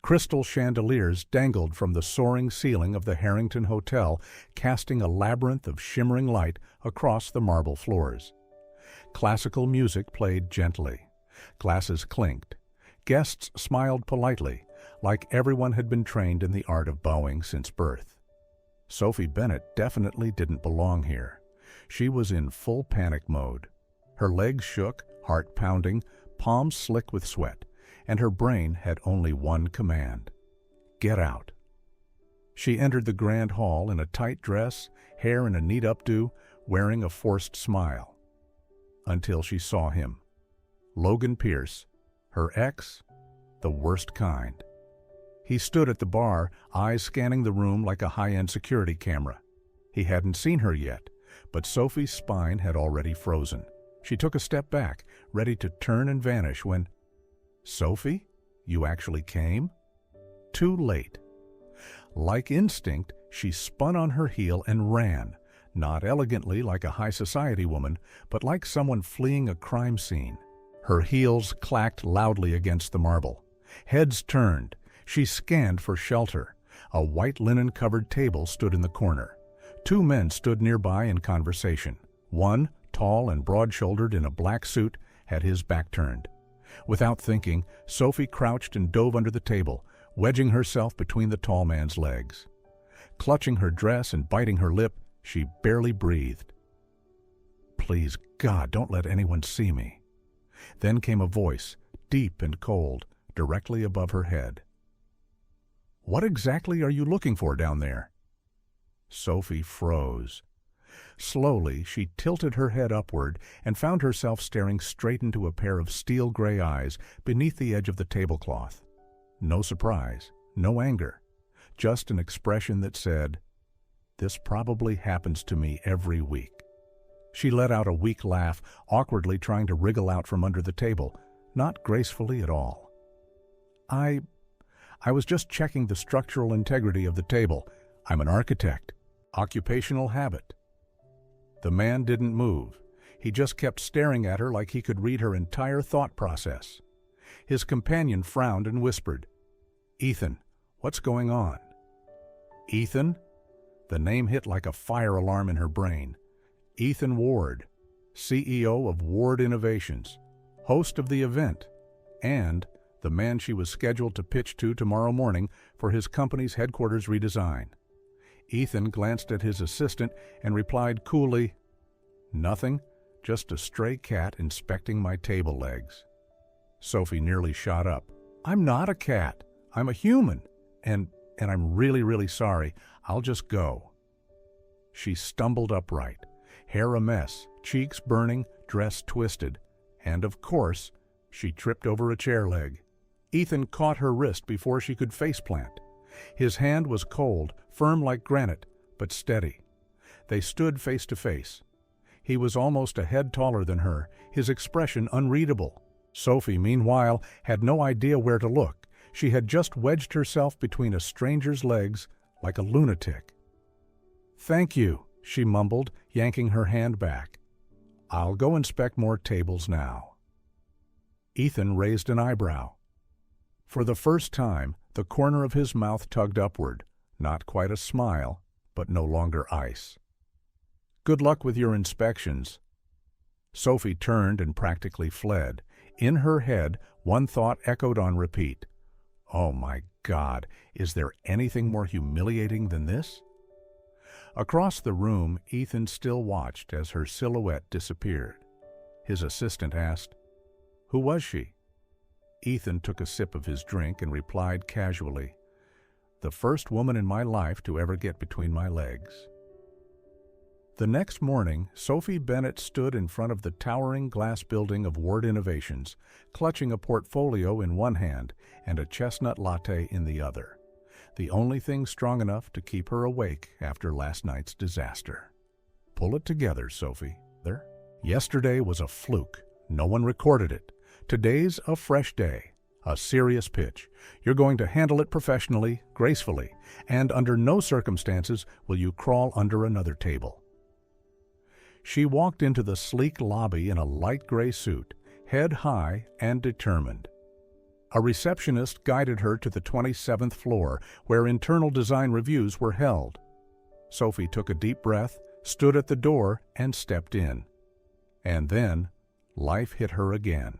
Crystal chandeliers dangled from the soaring ceiling of the Harrington Hotel, casting a labyrinth of shimmering light across the marble floors. Classical music played gently. Glasses clinked. Guests smiled politely, like everyone had been trained in the art of bowing since birth. Sophie Bennett definitely didn't belong here. She was in full panic mode. Her legs shook, heart pounding, palms slick with sweat, and her brain had only one command: get out. She entered the grand hall in a tight dress, hair in a neat updo, wearing a forced smile. Until she saw him. Logan Pierce, her ex, the worst kind. He stood at the bar, eyes scanning the room like a high-end security camera. He hadn't seen her yet, but Sophie's spine had already frozen. She took a step back, ready to turn and vanish when, "Sophie, you actually came?" Too late. Like instinct, she spun on her heel and ran, not elegantly like a high society woman, but like someone fleeing a crime scene. Her heels clacked loudly against the marble. Heads turned. She scanned for shelter. A white linen-covered table stood in the corner. Two men stood nearby in conversation. One, tall and broad-shouldered in a black suit, had his back turned. Without thinking, Sophie crouched and dove under the table, wedging herself between the tall man's legs. Clutching her dress and biting her lip, she barely breathed. "Please, God, don't let anyone see me." Then came a voice, deep and cold, directly above her head. "What exactly are you looking for down there?" Sophie froze. Slowly, she tilted her head upward and found herself staring straight into a pair of steel gray eyes beneath the edge of the tablecloth. No surprise, no anger, just an expression that said, "This probably happens to me every week." She let out a weak laugh, awkwardly trying to wriggle out from under the table, not gracefully at all. I was just checking the structural integrity of the table. I'm an architect. Occupational habit." The man didn't move. He just kept staring at her like he could read her entire thought process. His companion frowned and whispered, "Ethan, what's going on?" Ethan? The name hit like a fire alarm in her brain. Ethan Ward, CEO of Ward Innovations, host of the event, and the man she was scheduled to pitch to tomorrow morning for his company's headquarters redesign. Ethan glanced at his assistant and replied coolly, "Nothing, just a stray cat inspecting my table legs." Sophie nearly shot up. "I'm not a cat. I'm a human. And I'm really, really sorry. I'll just go." She stumbled upright, hair a mess, cheeks burning, dress twisted, and of course, she tripped over a chair leg. Ethan caught her wrist before she could faceplant. His hand was cold, firm like granite, but steady. They stood face to face. He was almost a head taller than her, his expression unreadable. Sophie, meanwhile, had no idea where to look. She had just wedged herself between a stranger's legs like a lunatic. "Thank you," she mumbled, yanking her hand back. "I'll go inspect more tables now." Ethan raised an eyebrow. For the first time, the corner of his mouth tugged upward, not quite a smile, but no longer ice. "Good luck with your inspections." Sophie turned and practically fled. In her head, one thought echoed on repeat. "Oh my God, is there anything more humiliating than this?" Across the room, Ethan still watched as her silhouette disappeared. His assistant asked, "Who was she?" Ethan took a sip of his drink and replied casually, "The first woman in my life to ever get between my legs." The next morning, Sophie Bennett stood in front of the towering glass building of Ward Innovations, clutching a portfolio in one hand and a chestnut latte in the other, the only thing strong enough to keep her awake after last night's disaster. Pull it together, Sophie. Yesterday was a fluke. No one recorded it. Today's a fresh day, a serious pitch. You're going to handle it professionally, gracefully, and under no circumstances will you crawl under another table. She walked into the sleek lobby in a light gray suit, head high and determined. A receptionist guided her to the 27th floor, where internal design reviews were held. Sophie took a deep breath, stood at the door, and stepped in. And then, life hit her again.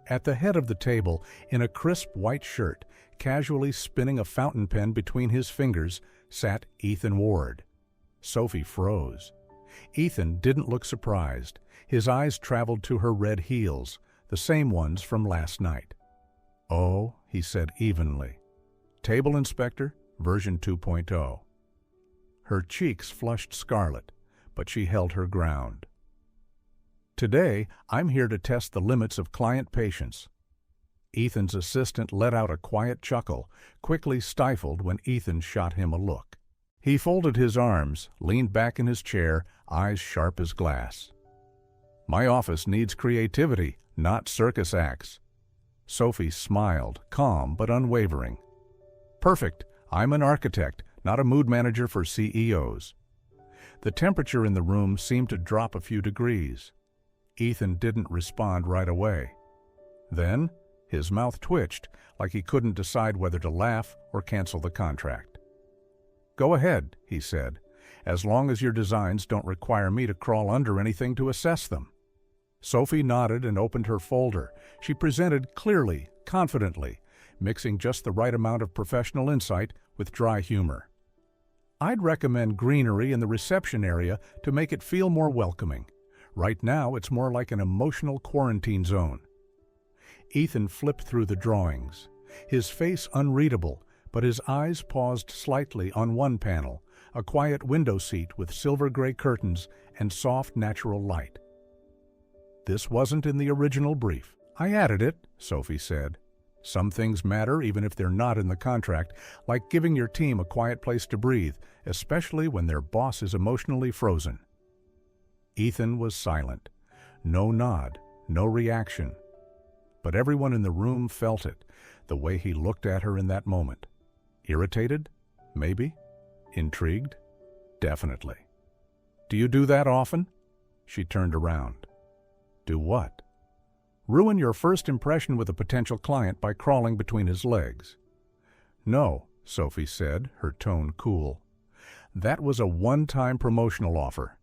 At the head of the table, in a crisp white shirt, casually spinning a fountain pen between his fingers, sat Ethan Ward. Sophie froze. Ethan didn't look surprised. His eyes traveled to her red heels, the same ones from last night. "Oh," he said evenly. "Table inspector, version 2.0. Her cheeks flushed scarlet, but she held her ground. "Today, I'm here to test the limits of client patience." Ethan's assistant let out a quiet chuckle, quickly stifled when Ethan shot him a look. He folded his arms, leaned back in his chair, eyes sharp as glass. "My office needs creativity, not circus acts." Sophie smiled, calm but unwavering. "Perfect. I'm an architect, not a mood manager for CEOs." The temperature in the room seemed to drop a few degrees. Ethan didn't respond right away. Then, his mouth twitched, like he couldn't decide whether to laugh or cancel the contract. "Go ahead," he said, "as long as your designs don't require me to crawl under anything to assess them." Sophie nodded and opened her folder. She presented clearly, confidently, mixing just the right amount of professional insight with dry humor. "I'd recommend greenery in the reception area to make it feel more welcoming. Right now, it's more like an emotional quarantine zone." Ethan flipped through the drawings, his face unreadable, but his eyes paused slightly on one panel, a quiet window seat with silver-gray curtains and soft natural light. "This wasn't in the original brief. I added it," Sophie said. "Some things matter even if they're not in the contract, like giving your team a quiet place to breathe, especially when their boss is emotionally frozen." Ethan was silent. No nod, no reaction. But everyone in the room felt it, the way he looked at her in that moment. Irritated? Maybe. Intrigued? Definitely. "Do you do that often?" She turned around. "Do what?" "Ruin your first impression with a potential client by crawling between his legs." "No," Sophie said, her tone cool. "That was a one-time promotional offer."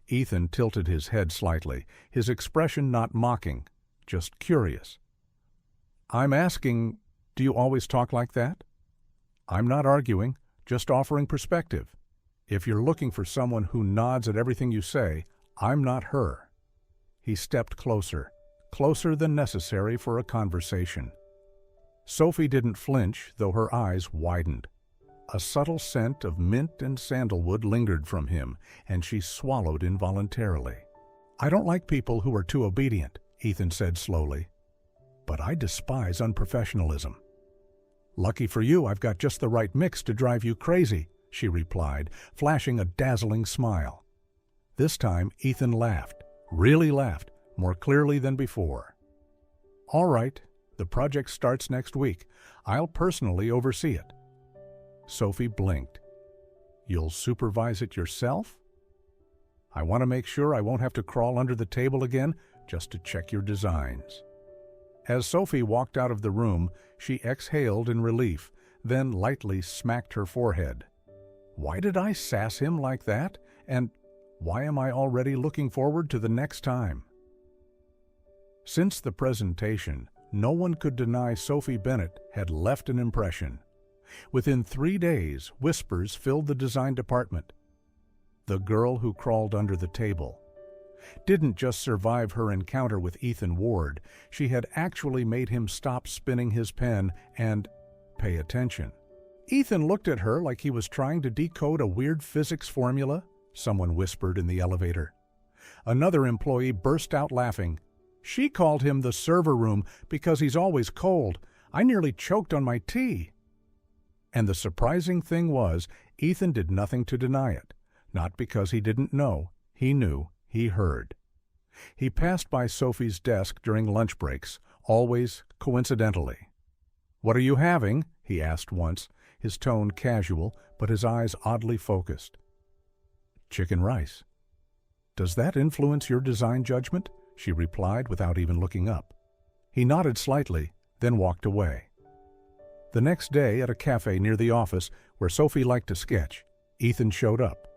Ethan tilted his head slightly, his expression not mocking, just curious. "I'm asking, do you always talk like that?" "I'm not arguing, just offering perspective. If you're looking for someone who nods at everything you say, I'm not her." He stepped closer, closer than necessary for a conversation. Sophie didn't flinch, though her eyes widened. A subtle scent of mint and sandalwood lingered from him, and she swallowed involuntarily. "I don't like people who are too obedient," Ethan said slowly. "But I despise unprofessionalism." "Lucky for you, I've got just the right mix to drive you crazy," she replied, flashing a dazzling smile. This time, Ethan laughed, really laughed, more clearly than before. "All right, the project starts next week. I'll personally oversee it." Sophie blinked. "You'll supervise it yourself?" "I want to make sure I won't have to crawl under the table again just to check your designs." As Sophie walked out of the room, she exhaled in relief, then lightly smacked her forehead. Why did I sass him like that? And why am I already looking forward to the next time? Since the presentation, no one could deny Sophie Bennett had left an impression. Within 3 days, whispers filled the design department. The girl who crawled under the table didn't just survive her encounter with Ethan Ward, she had actually made him stop spinning his pen and pay attention. "Ethan looked at her like he was trying to decode a weird physics formula," someone whispered in the elevator. Another employee burst out laughing. "She called him the server room because he's always cold. I nearly choked on my tea." And the surprising thing was, Ethan did nothing to deny it. Not because he didn't know, he knew, he heard. He passed by Sophie's desk during lunch breaks, always coincidentally. "What are you having?" he asked once, his tone casual, but his eyes oddly focused. "Chicken rice." "Does that influence your design judgment?" she replied without even looking up. He nodded slightly, then walked away. The next day, at a cafe near the office where Sophie liked to sketch, Ethan showed up.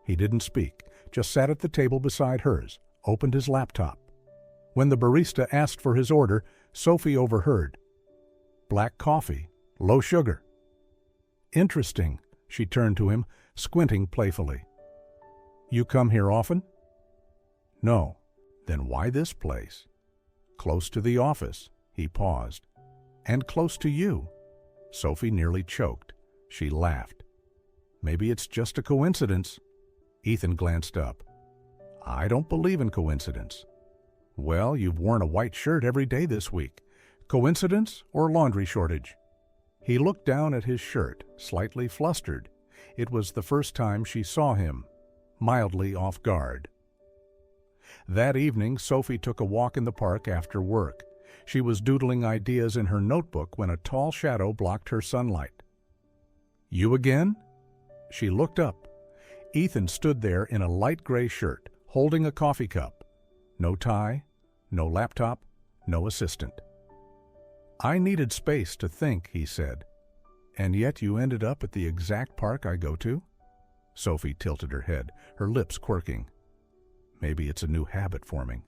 He didn't speak, just sat at the table beside hers, opened his laptop. When the barista asked for his order, Sophie overheard. "Black coffee, low sugar." "Interesting," she turned to him, squinting playfully. "You come here often?" "No." "Then why this place?" "Close to the office." He paused. "And close to you." Sophie nearly choked. She laughed. "Maybe it's just a coincidence." Ethan glanced up. "I don't believe in coincidence." "Well, you've worn a white shirt every day this week. Coincidence or laundry shortage?" He looked down at his shirt, slightly flustered. It was the first time she saw him, mildly off guard. That evening, Sophie took a walk in the park after work. She was doodling ideas in her notebook when a tall shadow blocked her sunlight. "You again?" She looked up. Ethan stood there in a light gray shirt, holding a coffee cup. No tie, no laptop, no assistant. "I needed space to think," he said. "And yet you ended up at the exact park I go to?" Sophie tilted her head, her lips quirking. "Maybe it's a new habit forming.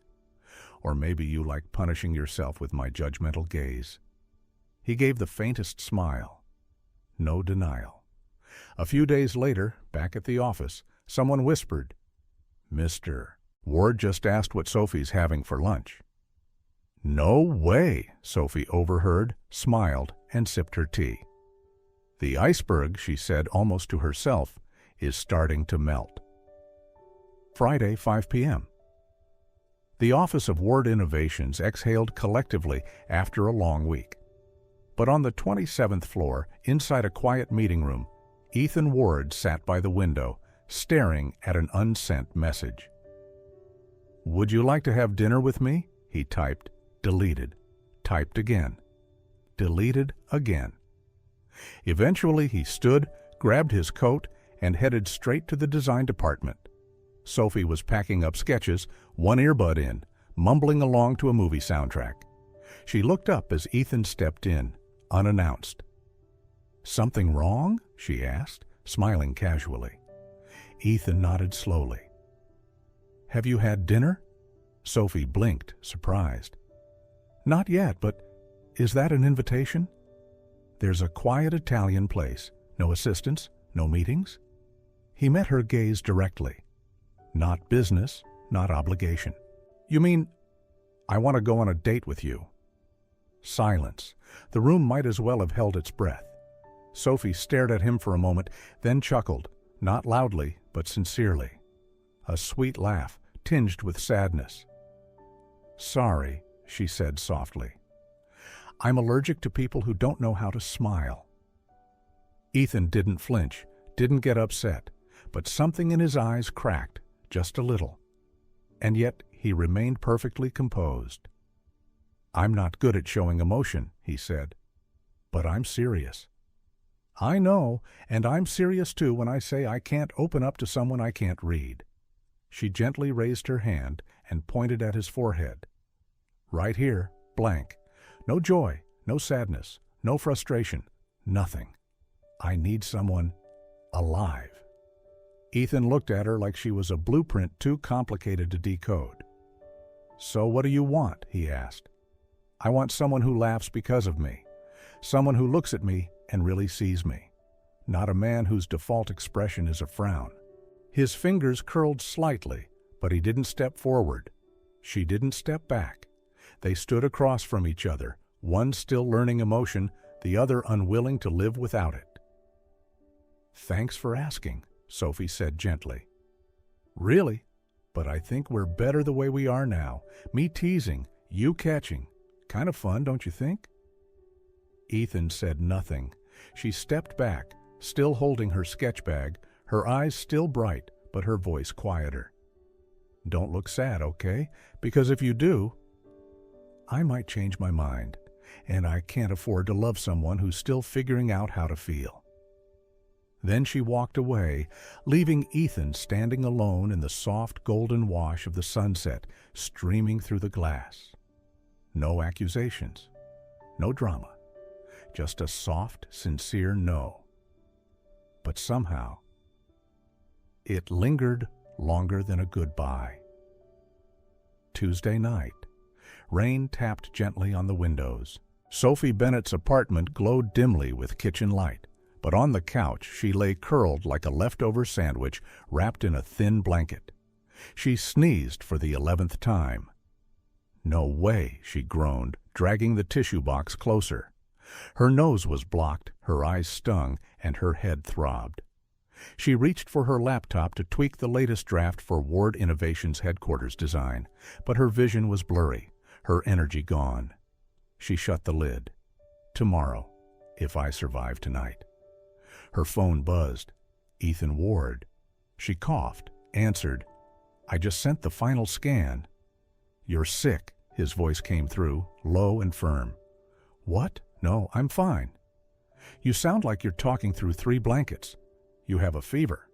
Or maybe you like punishing yourself with my judgmental gaze." He gave the faintest smile. No denial. A few days later, back at the office, someone whispered, "Mr. Ward just asked what Sophie's having for lunch." "No way," Sophie overheard, smiled, and sipped her tea. "The iceberg," she said almost to herself, "is starting to melt." Friday, 5 p.m. The office of Ward Innovations exhaled collectively after a long week. But on the 27th floor, inside a quiet meeting room, Ethan Ward sat by the window, staring at an unsent message. "Would you like to have dinner with me?" He typed, deleted, typed again, deleted again. Eventually he stood, grabbed his coat, and headed straight to the design department. Sophie was packing up sketches, one earbud in, mumbling along to a movie soundtrack. She looked up as Ethan stepped in, unannounced. "Something wrong?" she asked, smiling casually. Ethan nodded slowly. "Have you had dinner?" Sophie blinked, surprised. "Not yet, but is that an invitation?" "There's a quiet Italian place, no assistants, no meetings." He met her gaze directly. "Not business, not obligation." "You mean, I want to go on a date with you?" Silence. The room might as well have held its breath. Sophie stared at him for a moment, then chuckled, not loudly, but sincerely. A sweet laugh, tinged with sadness. "Sorry," she said softly. "I'm allergic to people who don't know how to smile." Ethan didn't flinch, didn't get upset, but something in his eyes cracked, just a little. And yet he remained perfectly composed. "I'm not good at showing emotion," he said, "but I'm serious." "I know, and I'm serious too when I say I can't open up to someone I can't read." She gently raised her hand and pointed at his forehead. "Right here, blank. No joy, no sadness, no frustration, nothing. I need someone alive." Ethan looked at her like she was a blueprint too complicated to decode. "So what do you want?" he asked. "I want someone who laughs because of me, someone who looks at me and really sees me, not a man whose default expression is a frown." His fingers curled slightly, but he didn't step forward. She didn't step back. They stood across from each other, one still learning emotion, the other unwilling to live without it. "Thanks for asking," Sophie said gently. "Really? But I think we're better the way we are now. Me teasing, you catching. Kind of fun, don't you think?" Ethan said nothing. She stepped back, still holding her sketch bag, her eyes still bright, but her voice quieter. "Don't look sad, okay? Because if you do, I might change my mind, and I can't afford to love someone who's still figuring out how to feel." Then she walked away, leaving Ethan standing alone in the soft golden wash of the sunset streaming through the glass. No accusations. no drama. Just a soft, sincere no. But somehow, it lingered longer than a goodbye. Tuesday night. Rain tapped gently on the windows. Sophie Bennett's apartment glowed dimly with kitchen light, but on the couch she lay curled like a leftover sandwich wrapped in a thin blanket. She sneezed for the 11th time. "No way," she groaned, dragging the tissue box closer. Her nose was blocked, her eyes stung, and her head throbbed. She reached for her laptop to tweak the latest draft for Ward Innovations headquarters design, but her vision was blurry, her energy gone. She shut the lid. Tomorrow, if I survive tonight. Her phone buzzed. Ethan Ward. She coughed, answered. "I just sent the final scan." "You're sick," his voice came through, low and firm. "What? No, I'm fine." "You sound like you're talking through 3 blankets. You have a fever."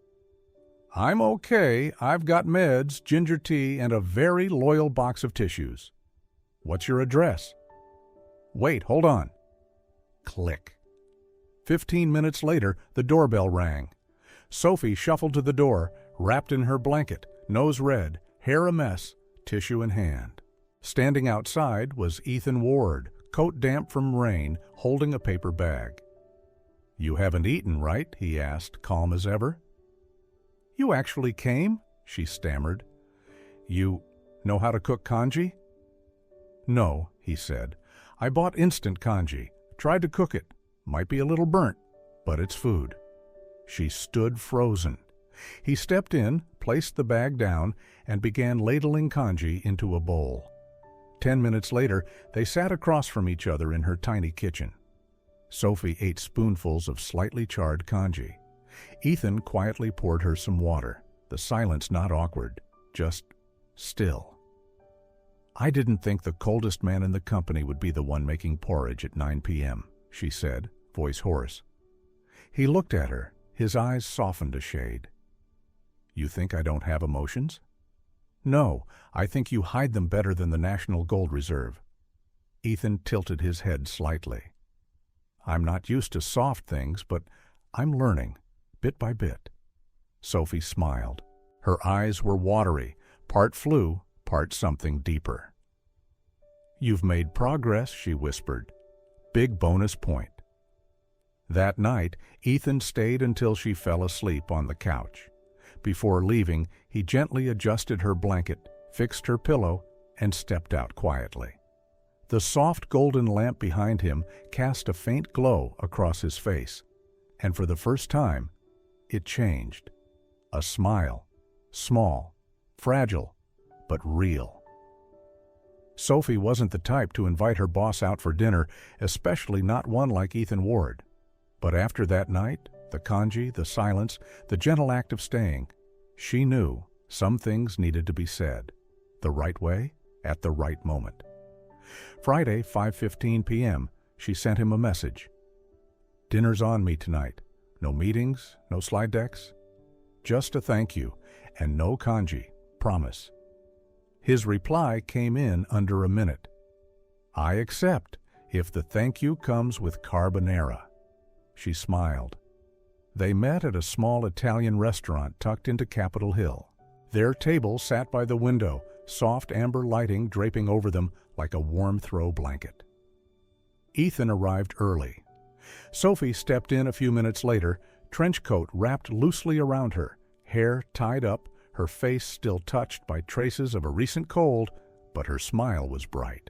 "I'm okay. I've got meds, ginger tea, and a very loyal box of tissues." "What's your address?" "Wait, hold on." Click. 15 minutes later, the doorbell rang. Sophie shuffled to the door, wrapped in her blanket, nose red, hair a mess, tissue in hand. Standing outside was Ethan Ward, coat damp from rain, holding a paper bag. "You haven't eaten, right?" he asked, calm as ever. "You actually came?" she stammered. "You know how to cook congee?" "No," he said. "I bought instant congee. Tried to cook it. Might be a little burnt, but it's food." She stood frozen. He stepped in, placed the bag down, and began ladling congee into a bowl. 10 minutes later, they sat across from each other in her tiny kitchen. Sophie ate spoonfuls of slightly charred congee. Ethan quietly poured her some water, the silence not awkward, just still. "I didn't think the coldest man in the company would be the one making porridge at 9 p.m., she said, voice hoarse. He looked at her, his eyes softened a shade. "You think I don't have emotions?" "No, I think you hide them better than the National Gold Reserve." Ethan tilted his head slightly. "I'm not used to soft things, but I'm learning, bit by bit." Sophie smiled. Her eyes were watery, part flu, part something deeper. "You've made progress," she whispered. "Big bonus point." That night, Ethan stayed until she fell asleep on the couch. Before leaving, he gently adjusted her blanket, fixed her pillow, and stepped out quietly. The soft golden lamp behind him cast a faint glow across his face, and for the first time, it changed. A smile, small, fragile, but real. Sophie wasn't the type to invite her boss out for dinner, especially not one like Ethan Ward. But after that night, the congee, the silence, the gentle act of staying, she knew some things needed to be said, the right way, at the right moment. Friday, 5:15 p.m., she sent him a message. "Dinner's on me tonight. No meetings, no slide decks. Just a thank you, and no congee, promise." His reply came in under a minute. "I accept, if the thank you comes with carbonara." She smiled. They met at a small Italian restaurant tucked into Capitol Hill. Their table sat by the window, soft amber lighting draping over them like a warm throw blanket. Ethan arrived early. Sophie stepped in a few minutes later, trench coat wrapped loosely around her, hair tied up, her face still touched by traces of a recent cold, but her smile was bright.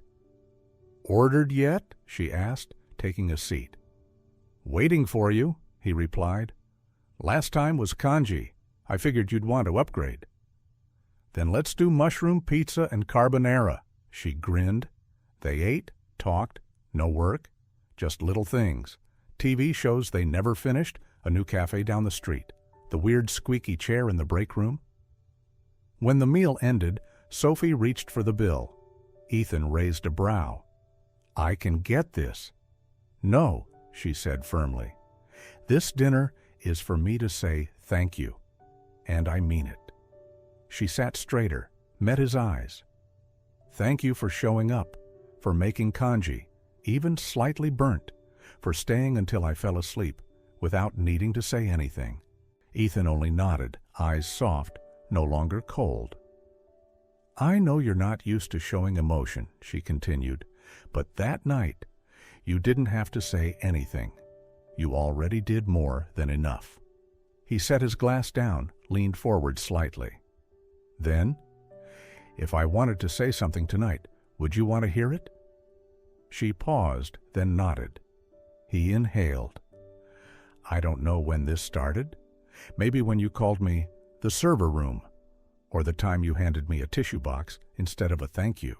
"Ordered yet?" she asked, taking a seat. "Waiting for you," he replied. "Last time was congee. I figured you'd want to upgrade." "Then let's do mushroom pizza and carbonara," she grinned. They ate, talked, no work, just little things. TV shows they never finished, a new cafe down the street, the weird squeaky chair in the break room. When the meal ended, Sophie reached for the bill. Ethan raised a brow. "I can get this." "No," she said firmly. "This dinner is for me to say thank you, and I mean it." She sat straighter, met his eyes. "Thank you for showing up, for making congee, even slightly burnt, for staying until I fell asleep, without needing to say anything. Ethan only nodded, eyes soft, no longer cold. "I know you're not used to showing emotion," she continued, "but that night, you didn't have to say anything. You already did more than enough." He set his glass down, leaned forward slightly. "Then, if I wanted to say something tonight, would you want to hear it?" She paused, then nodded. He inhaled. "I don't know when this started. Maybe when you called me the server room, or the time you handed me a tissue box instead of a thank you.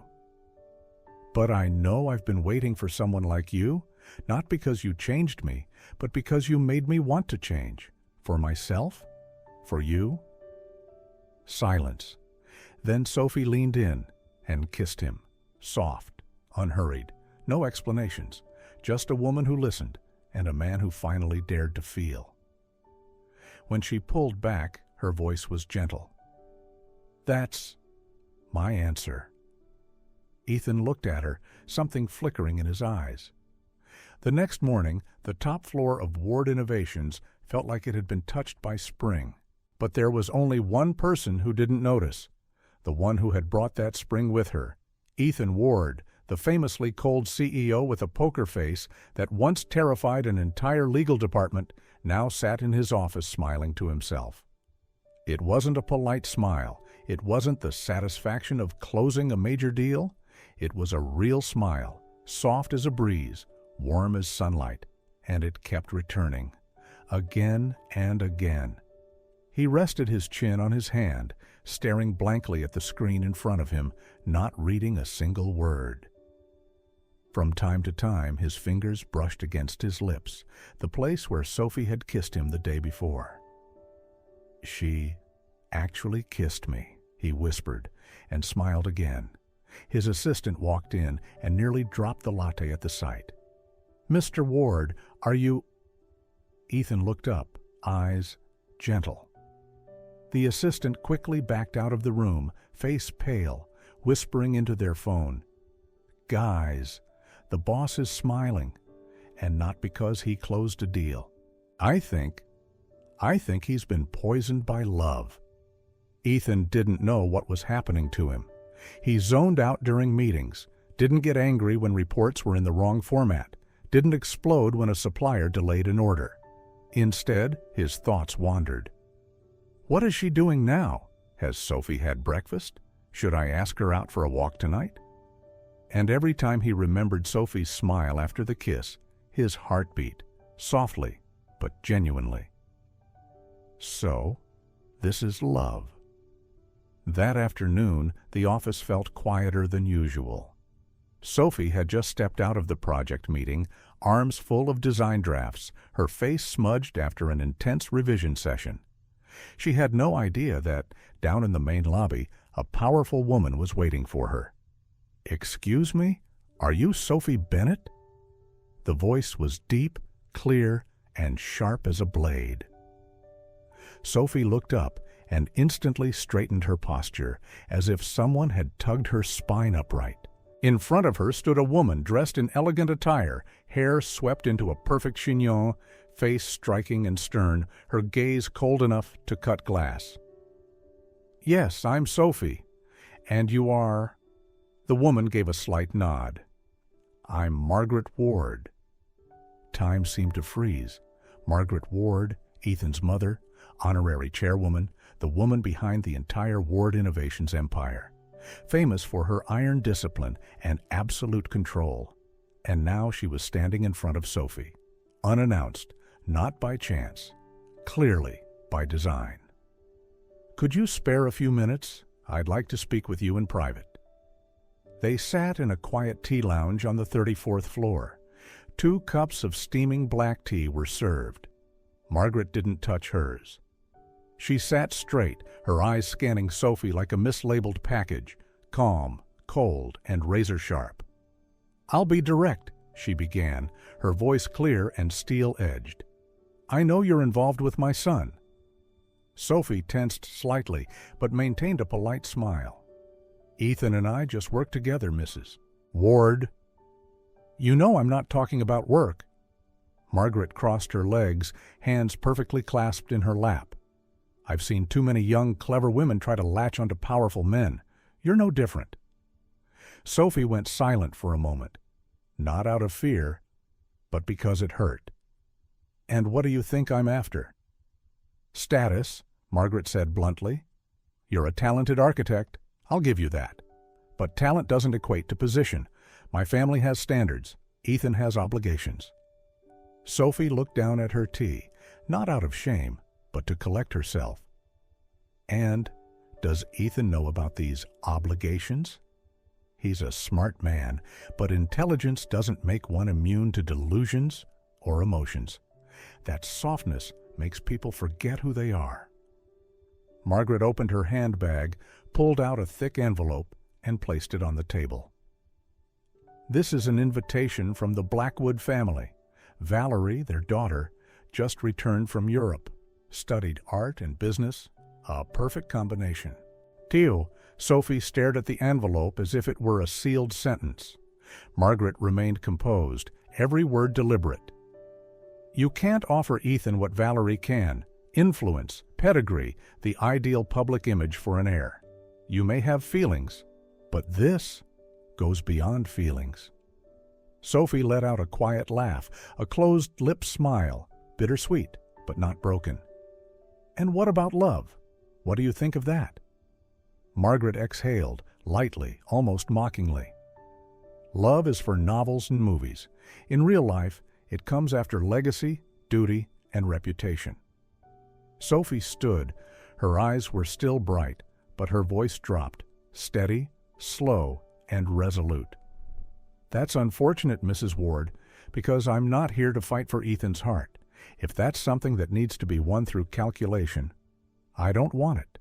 But I know I've been waiting for someone like you, not because you changed me, but because you made me want to change. For myself? For you?" Silence. Then Sophie leaned in and kissed him, soft, unhurried, no explanations, just a woman who listened and a man who finally dared to feel. When she pulled back, her voice was gentle. "That's my answer." Ethan looked at her, something flickering in his eyes. The next morning, the top floor of Ward Innovations felt like it had been touched by spring. But there was only one person who didn't notice, the one who had brought that spring with her. Ethan Ward, the famously cold CEO with a poker face that once terrified an entire legal department, now sat in his office smiling to himself. It wasn't a polite smile. It wasn't the satisfaction of closing a major deal. It was a real smile, soft as a breeze, warm as sunlight, and it kept returning, again and again. He rested his chin on his hand, staring blankly at the screen in front of him, not reading a single word. From time to time, his fingers brushed against his lips, the place where Sophie had kissed him the day before. "She actually kissed me," he whispered, and smiled again. His assistant walked in and nearly dropped the latte at the sight. "Mr. Ward, are you—" Ethan looked up, eyes gentle. The assistant quickly backed out of the room, face pale, whispering into their phone. "Guys, the boss is smiling, and not because he closed a deal. I think he's been poisoned by love." Ethan didn't know what was happening to him. He zoned out during meetings, didn't get angry when reports were in the wrong format, didn't explode when a supplier delayed an order. Instead, his thoughts wandered. What is she doing now? Has Sophie had breakfast? Should I ask her out for a walk tonight? And every time he remembered Sophie's smile after the kiss, his heart beat, softly but genuinely. So, this is love. That afternoon, the office felt quieter than usual. Sophie had just stepped out of the project meeting, arms full of design drafts, her face smudged after an intense revision session. She had no idea that, down in the main lobby, a powerful woman was waiting for her. "Excuse me? Are you Sophie Bennett?" The voice was deep, clear, and sharp as a blade. Sophie looked up and instantly straightened her posture, as if someone had tugged her spine upright. In front of her stood a woman dressed in elegant attire, hair swept into a perfect chignon, face striking and stern, her gaze cold enough to cut glass. "Yes, I'm Sophie. And you are—" The woman gave a slight nod. "I'm Margaret Ward." Time seemed to freeze. Margaret Ward, Ethan's mother, honorary chairwoman, the woman behind the entire Ward Innovations empire, famous for her iron discipline and absolute control. And now she was standing in front of Sophie, unannounced, not by chance, clearly by design. "Could you spare a few minutes? I'd like to speak with you in private." They sat in a quiet tea lounge on the 34th floor. 2 cups of steaming black tea were served. Margaret didn't touch hers. She sat straight, her eyes scanning Sophie like a mislabeled package, calm, cold, and razor-sharp. "I'll be direct," she began, her voice clear and steel-edged. "I know you're involved with my son." Sophie tensed slightly, but maintained a polite smile. "Ethan and I just work together, Mrs. Ward." You know I'm not talking about work. Margaret crossed her legs, hands perfectly clasped in her lap. I've seen too many young, clever women try to latch onto powerful men. You're no different. Sophie went silent for a moment, not out of fear, but because it hurt. And what do you think I'm after? Status, Margaret said bluntly. You're a talented architect. I'll give you that. But talent doesn't equate to position. My family has standards. Ethan has obligations. Sophie looked down at her tea, not out of shame, but to collect herself. And does Ethan know about these obligations? He's a smart man, but intelligence doesn't make one immune to delusions or emotions. That softness makes people forget who they are. Margaret opened her handbag, pulled out a thick envelope, and placed it on the table. This is an invitation from the Blackwood family. Valerie, their daughter, just returned from Europe, studied art and business, a perfect combination. Tio, Sophie stared at the envelope as if it were a sealed sentence. Margaret remained composed, every word deliberate. You can't offer Ethan what Valerie can: influence, pedigree, the ideal public image for an heir. You may have feelings, but this goes beyond feelings. Sophie let out a quiet laugh, a closed-lip smile, bittersweet, but not broken. And what about love? What do you think of that? Margaret exhaled, lightly, almost mockingly. Love is for novels and movies. In real life, it comes after legacy, duty, and reputation. Sophie stood. Her eyes were still bright, but her voice dropped, steady, slow, and resolute. That's unfortunate, Mrs. Ward, because I'm not here to fight for Ethan's heart. If that's something that needs to be won through calculation, I don't want it.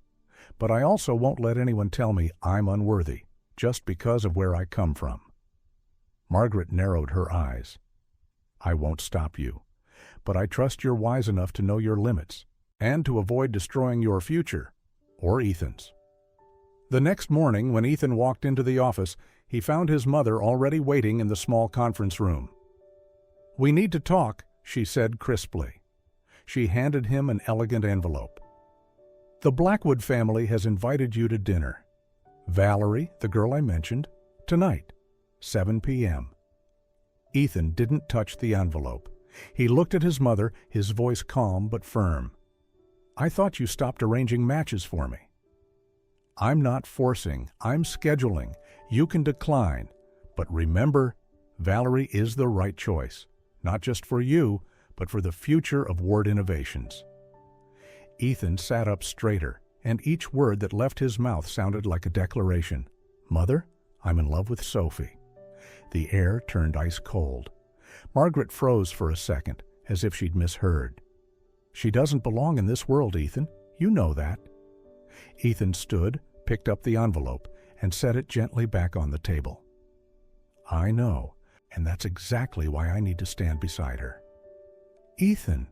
But I also won't let anyone tell me I'm unworthy, just because of where I come from. Margaret narrowed her eyes. I won't stop you, but I trust you're wise enough to know your limits, and to avoid destroying your future, or Ethan's. The next morning, when Ethan walked into the office, he found his mother already waiting in the small conference room. We need to talk, she said crisply. She handed him an elegant envelope. The Blackwood family has invited you to dinner. Valerie, the girl I mentioned, tonight, 7 p.m. Ethan didn't touch the envelope. He looked at his mother, his voice calm but firm. I thought you stopped arranging matches for me. I'm not forcing, I'm scheduling. You can decline, but remember, Valerie is the right choice, not just for you, but for the future of Ward Innovations. Ethan sat up straighter, and each word that left his mouth sounded like a declaration. Mother, I'm in love with Sophie. The air turned ice cold. Margaret froze for a second, as if she'd misheard. She doesn't belong in this world, Ethan. You know that. Ethan stood, picked up the envelope, and set it gently back on the table. I know, and that's exactly why I need to stand beside her. Ethan,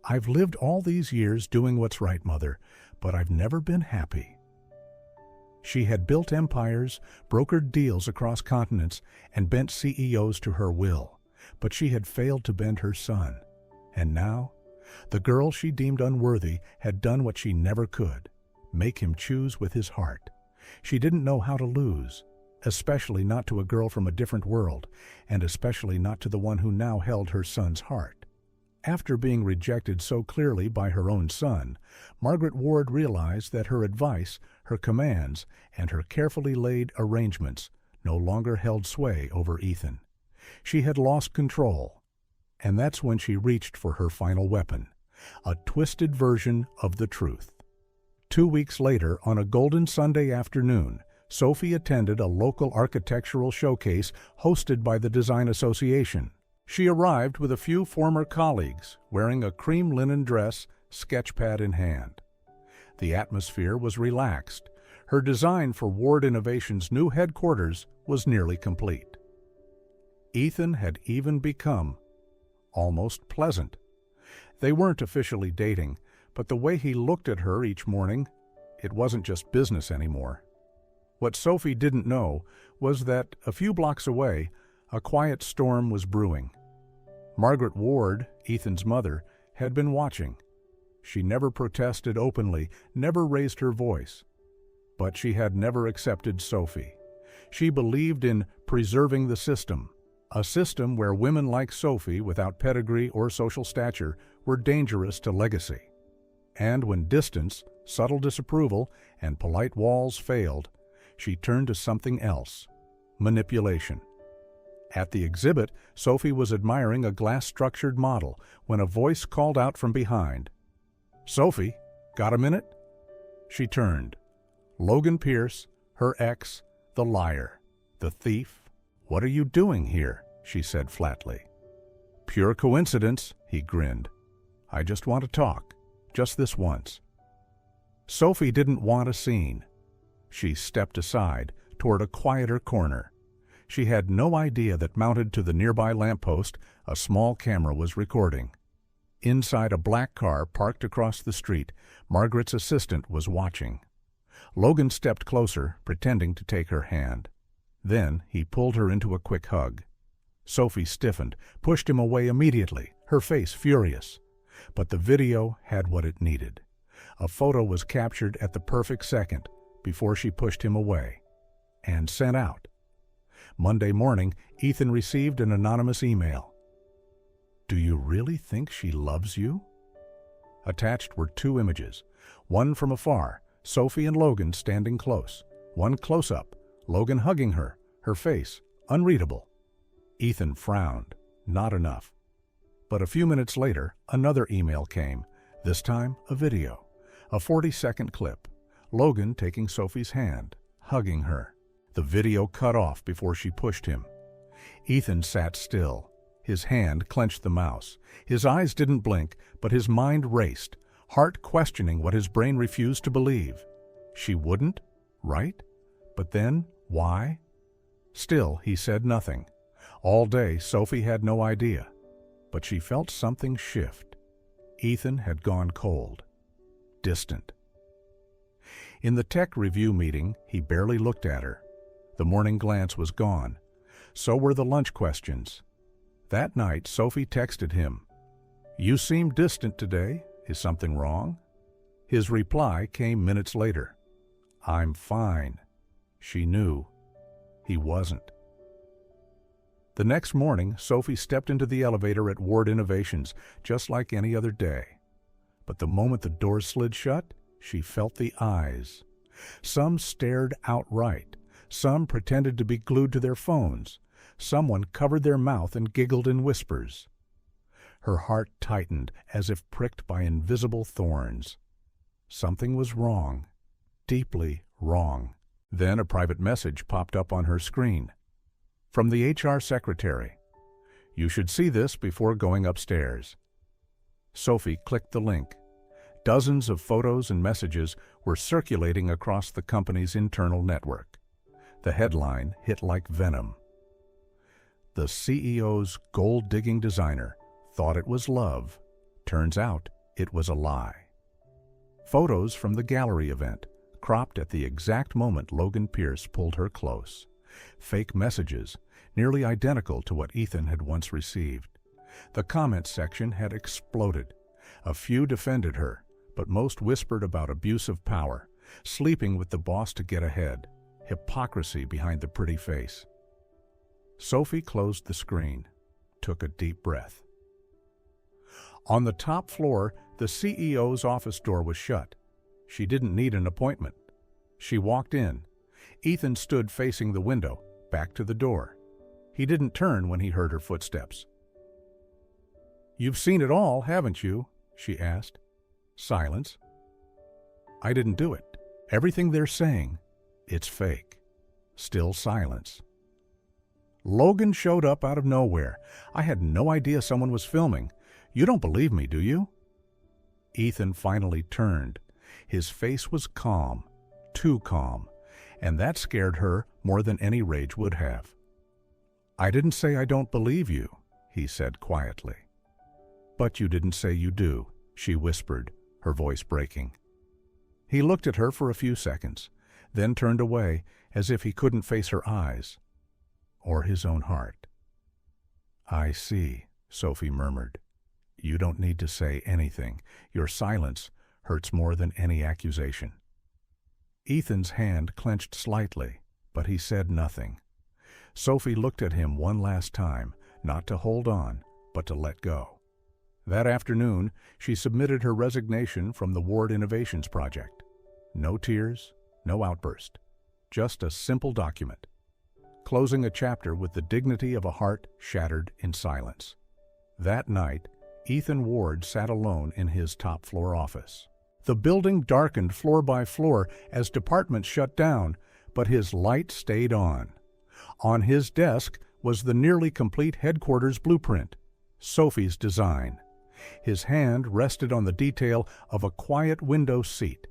I've lived all these years doing what's right, Mother, but I've never been happy. She had built empires, brokered deals across continents, and bent CEOs to her will, but she had failed to bend her son. And now, the girl she deemed unworthy had done what she never could, make him choose with his heart. She didn't know how to lose, especially not to a girl from a different world, and especially not to the one who now held her son's heart. After being rejected so clearly by her own son, Margaret Ward realized that her advice, her commands, and her carefully laid arrangements no longer held sway over Ethan. She had lost control, and that's when she reached for her final weapon, a twisted version of the truth. 2 weeks later, on a golden Sunday afternoon, Sophie attended a local architectural showcase hosted by the Design Association. She arrived with a few former colleagues, wearing a cream linen dress, sketchpad in hand. The atmosphere was relaxed. Her design for Ward Innovation's new headquarters was nearly complete. Ethan had even become almost pleasant. They weren't officially dating, but the way he looked at her each morning, it wasn't just business anymore. What Sophie didn't know was that, a few blocks away, A quiet storm was brewing. Margaret Ward, Ethan's mother, had been watching. She never protested openly, never raised her voice. But she had never accepted Sophie. She believed in preserving the system, a system where women like Sophie, without pedigree or social stature, were dangerous to legacy. And when distance, subtle disapproval, and polite walls failed, she turned to something else: manipulation. At the exhibit, Sophie was admiring a glass-structured model when a voice called out from behind. "Sophie, got a minute?" She turned. Logan Pierce, her ex, the liar, the thief. "What are you doing here?" she said flatly. "Pure coincidence," he grinned. "I just want to talk, just this once." Sophie didn't want a scene. She stepped aside toward a quieter corner. She had no idea that mounted to the nearby lamppost, a small camera was recording. Inside a black car parked across the street, Margaret's assistant was watching. Logan stepped closer, pretending to take her hand. Then he pulled her into a quick hug. Sophie stiffened, pushed him away immediately, her face furious. But the video had what it needed. A photo was captured at the perfect second, before she pushed him away, and sent out. Monday morning, Ethan received an anonymous email. "Do you really think she loves you?" Attached were two images, one from afar, Sophie and Logan standing close, one close-up, Logan hugging her, her face unreadable. Ethan frowned. Not enough. But a few minutes later, another email came, this time a video, a 40-second clip, Logan taking Sophie's hand, hugging her. The video cut off before she pushed him. Ethan sat still. His hand clenched the mouse. His eyes didn't blink, but his mind raced, heart questioning what his brain refused to believe. She wouldn't, right? But then, why? Still, he said nothing. All day, Sophie had no idea. But she felt something shift. Ethan had gone cold. Distant. In the tech review meeting, he barely looked at her. The morning glance was gone. So were the lunch questions. That night, Sophie texted him, "You seem distant today. Is something wrong?" His reply came minutes later. "I'm fine." She knew. He wasn't. The next morning, Sophie stepped into the elevator at Ward Innovations, just like any other day. But the moment the doors slid shut, she felt the eyes. Some stared outright. Some pretended to be glued to their phones. Someone covered their mouth and giggled in whispers. Her heart tightened as if pricked by invisible thorns. Something was wrong. Deeply wrong. Then a private message popped up on her screen. From the HR secretary. "You should see this before going upstairs." Sophie clicked the link. Dozens of photos and messages were circulating across the company's internal network. The headline hit like venom. The CEO's gold-digging designer thought it was love. Turns out it was a lie. Photos from the gallery event, cropped at the exact moment Logan Pierce pulled her close. Fake messages, nearly identical to what Ethan had once received. The comments section had exploded. A few defended her, but most whispered about abuse of power, sleeping with the boss to get ahead, hypocrisy behind the pretty face. Sophie closed the screen, took a deep breath. On the top floor, the CEO's office door was shut. She didn't need an appointment. She walked in. Ethan stood facing the window, back to the door. He didn't turn when he heard her footsteps. "You've seen it all, haven't you?" she asked. Silence. "I didn't do it. Everything they're saying, it's fake." Still silence. "Logan showed up out of nowhere. I had no idea someone was filming. You don't believe me, do you?" Ethan finally turned. His face was calm, too calm, and that scared her more than any rage would have. "I didn't say I don't believe you," he said quietly. "But you didn't say you do," she whispered, her voice breaking. He looked at her for a few seconds, then turned away as if he couldn't face her eyes or his own heart. "I see," Sophie murmured. "You don't need to say anything. Your silence hurts more than any accusation." Ethan's hand clenched slightly, but he said nothing. Sophie looked at him one last time, not to hold on, but to let go. That afternoon, she submitted her resignation from the Ward Innovations Project. No tears, no outburst, just a simple document, closing a chapter with the dignity of a heart shattered in silence. That night, Ethan Ward sat alone in his top-floor office. The building darkened floor by floor as departments shut down, but his light stayed on. On his desk was the nearly complete headquarters blueprint, Sophie's design. His hand rested on the detail of a quiet window seat.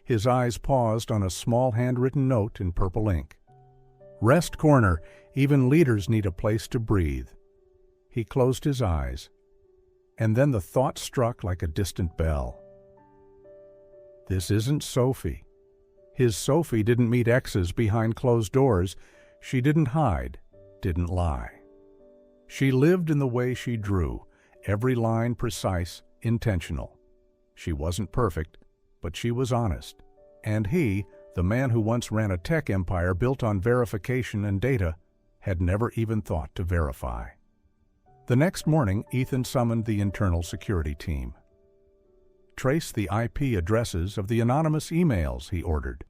His eyes paused on a small handwritten note in purple ink. "Rest corner. Even leaders need a place to breathe." He closed his eyes, and then the thought struck like a distant bell. This isn't Sophie. His Sophie didn't meet exes behind closed doors. She didn't hide, didn't lie. She lived in the way she drew, every line precise, intentional. She wasn't perfect, but she was honest. And he, the man who once ran a tech empire built on verification and data, had never even thought to verify. The next morning, Ethan summoned the internal security team. "Trace the IP addresses of the anonymous emails," he ordered.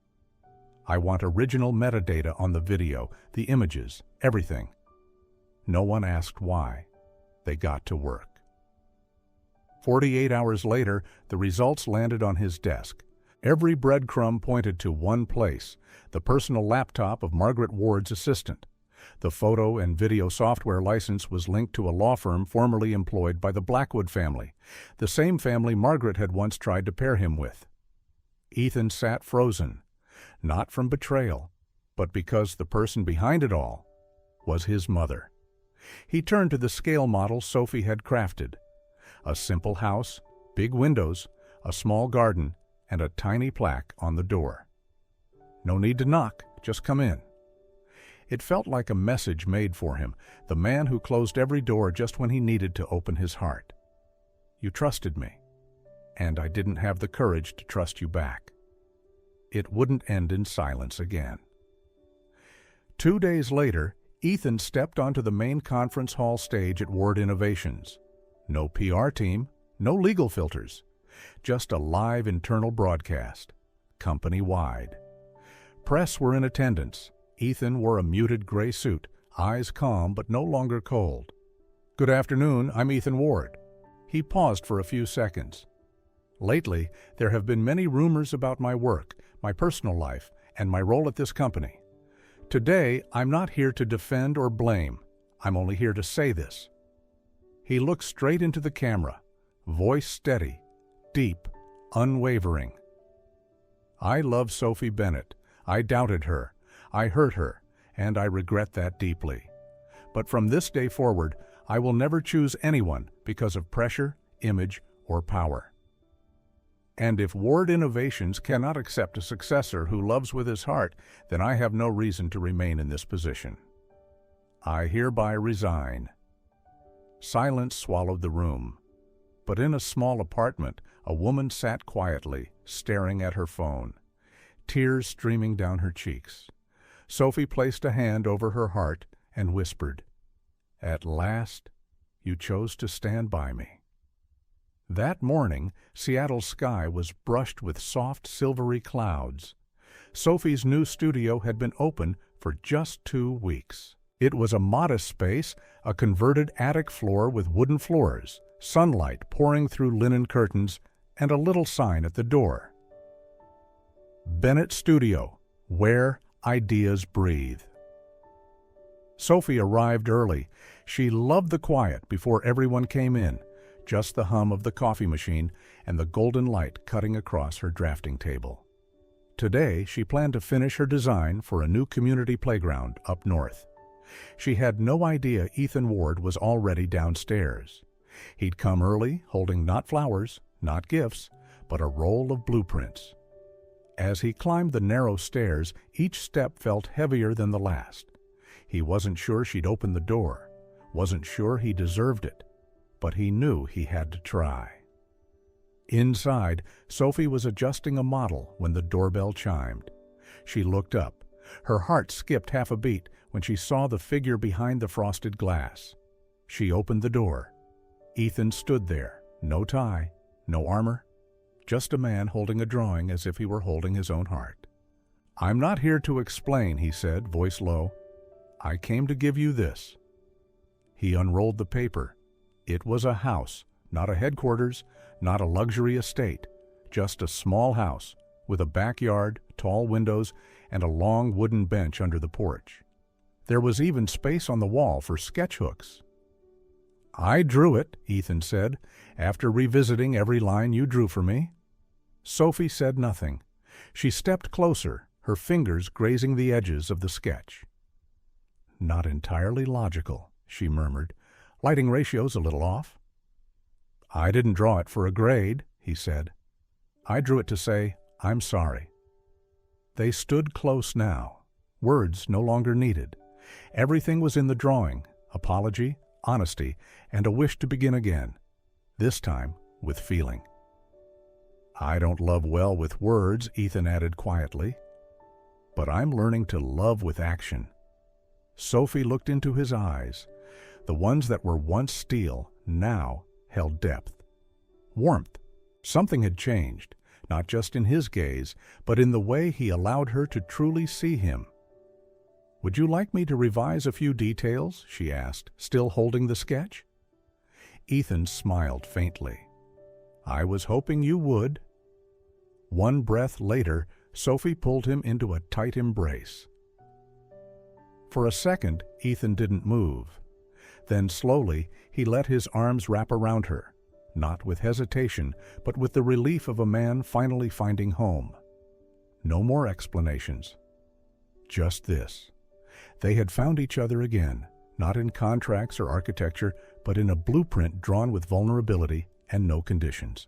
"I want original metadata on the video, the images, everything." No one asked why. They got to work. 48 hours later, the results landed on his desk. Every breadcrumb pointed to one place, the personal laptop of Margaret Ward's assistant. The photo and video software license was linked to a law firm formerly employed by the Blackwood family, the same family Margaret had once tried to pair him with. Ethan sat frozen, not from betrayal, but because the person behind it all was his mother. He turned to the scale model Sophie had crafted. A simple house, big windows, a small garden, and a tiny plaque on the door. "No need to knock, just come in." It felt like a message made for him, the man who closed every door just when he needed to open his heart. "You trusted me, and I didn't have the courage to trust you back." It wouldn't end in silence again. 2 days later, Ethan stepped onto the main conference hall stage at Ward Innovations. No PR team, no legal filters, just a live internal broadcast, company-wide. Press were in attendance. Ethan wore a muted gray suit, eyes calm but no longer cold. "Good afternoon, I'm Ethan Ward." He paused for a few seconds. "Lately, there have been many rumors about my work, my personal life, and my role at this company. Today, I'm not here to defend or blame. I'm only here to say this." He looked straight into the camera, voice steady, deep, unwavering. "I love Sophie Bennett. I doubted her. I hurt her, and I regret that deeply. But from this day forward, I will never choose anyone because of pressure, image, or power. And if Ward Innovations cannot accept a successor who loves with his heart, then I have no reason to remain in this position. I hereby resign." Silence swallowed the room. But in a small apartment, a woman sat quietly, staring at her phone, tears streaming down her cheeks. Sophie placed a hand over her heart and whispered, "At last, you chose to stand by me." That morning, Seattle's sky was brushed with soft, silvery clouds. Sophie's new studio had been open for just 2 weeks. It was a modest space, a converted attic floor with wooden floors, sunlight pouring through linen curtains, and a little sign at the door. "Bennett Studio, where ideas breathe." Sophie arrived early. She loved the quiet before everyone came in, just the hum of the coffee machine and the golden light cutting across her drafting table. Today, she planned to finish her design for a new community playground up north. She had no idea Ethan Ward was already downstairs. He'd come early, holding not flowers, not gifts, but a roll of blueprints. As he climbed the narrow stairs, each step felt heavier than the last. He wasn't sure she'd open the door. Wasn't sure he deserved it, but he knew he had to try. Inside, Sophie was adjusting a model when the doorbell chimed. She looked up. Her heart skipped half a beat when she saw the figure behind the frosted glass. She opened the door. Ethan stood there, no tie, no armor, just a man holding a drawing as if he were holding his own heart. "I'm not here to explain," he said, voice low. "I came to give you this." He unrolled the paper. It was a house, not a headquarters, not a luxury estate, just a small house with a backyard, tall windows, and a long wooden bench under the porch. There was even space on the wall for sketch hooks. "I drew it," Ethan said, "after revisiting every line you drew for me." Sophie said nothing. She stepped closer, her fingers grazing the edges of the sketch. "Not entirely logical," she murmured. "Lighting ratio's a little off." "I didn't draw it for a grade," he said. "I drew it to say, I'm sorry." They stood close now. Words no longer needed. Everything was in the drawing: apology, honesty, and a wish to begin again, this time with feeling. "I don't love well with words," Ethan added quietly, "but I'm learning to love with action." Sophie looked into his eyes. The ones that were once steel now held depth, warmth. Something had changed, not just in his gaze, but in the way he allowed her to truly see him. "Would you like me to revise a few details?" she asked, still holding the sketch. Ethan smiled faintly. "I was hoping you would." One breath later, Sophie pulled him into a tight embrace. For a second, Ethan didn't move. Then slowly, he let his arms wrap around her, not with hesitation, but with the relief of a man finally finding home. No more explanations. Just this. They had found each other again, not in contracts or architecture, but in a blueprint drawn with vulnerability and no conditions.